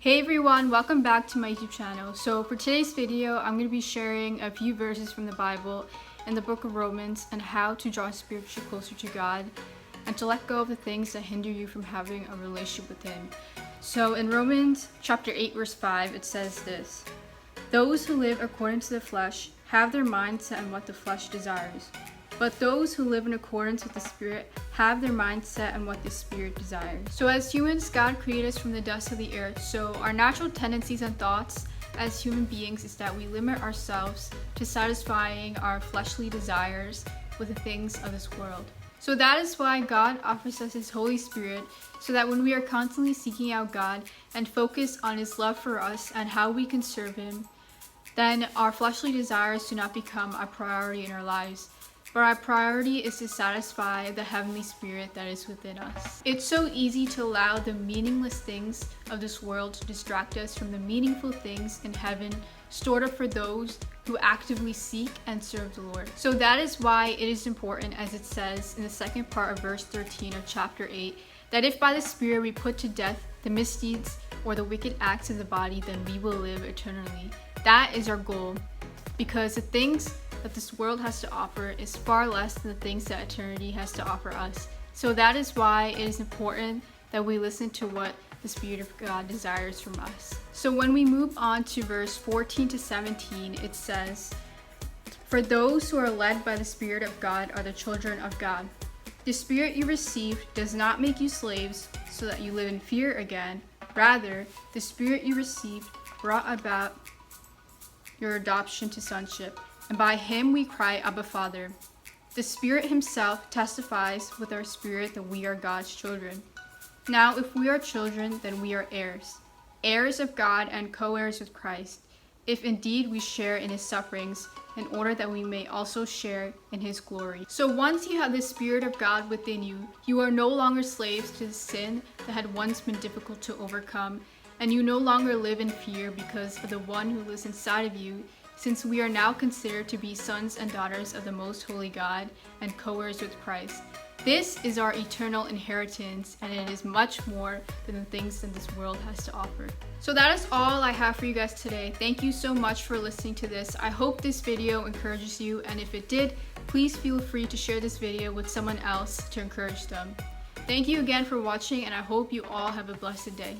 Hey everyone, welcome back to my YouTube channel. So for today's video, I'm going to be sharing a few verses from the Bible and the book of Romans and how to draw spiritually closer to God and to let go of the things that hinder you from having a relationship with Him. So in Romans chapter 8 verse 5, it says this: "Those who live according to the flesh have their mind set on what the flesh desires. But those who live in accordance with the Spirit have their mind set on what the Spirit desires." So as humans, God created us from the dust of the earth. So our natural tendencies and thoughts as human beings is that we limit ourselves to satisfying our fleshly desires with the things of this world. So that is why God offers us His Holy Spirit, so that when we are constantly seeking out God and focus on His love for us and how we can serve Him, then our fleshly desires do not become a priority in our lives. But our priority is to satisfy the Heavenly Spirit that is within us. It's so easy to allow the meaningless things of this world to distract us from the meaningful things in heaven stored up for those who actively seek and serve the Lord. So that is why it is important, as it says in the second part of verse 13 of chapter 8, that if by the Spirit we put to death the misdeeds or the wicked acts of the body, then we will live eternally. That is our goal, because the things that this world has to offer is far less than the things that eternity has to offer us. So that is why it is important that we listen to what the Spirit of God desires from us. So when we move on to verse 14 to 17, it says, "For those who are led by the Spirit of God are the children of God. The Spirit you received does not make you slaves so that you live in fear again. Rather, the Spirit you received brought about your adoption to sonship. And by Him we cry, Abba, Father. The Spirit Himself testifies with our spirit that we are God's children. Now, if we are children, then we are heirs, heirs of God and co-heirs with Christ, if indeed we share in His sufferings, in order that we may also share in His glory." So once you have the Spirit of God within you, you are no longer slaves to the sin that had once been difficult to overcome, and you no longer live in fear because of the one who lives inside of you, since we are now considered to be sons and daughters of the Most Holy God and co-heirs with Christ. This is our eternal inheritance, and it is much more than the things that this world has to offer. So that is all I have for you guys today. Thank you so much for listening to this. I hope this video encourages you, and if it did, please feel free to share this video with someone else to encourage them. Thank you again for watching, and I hope you all have a blessed day.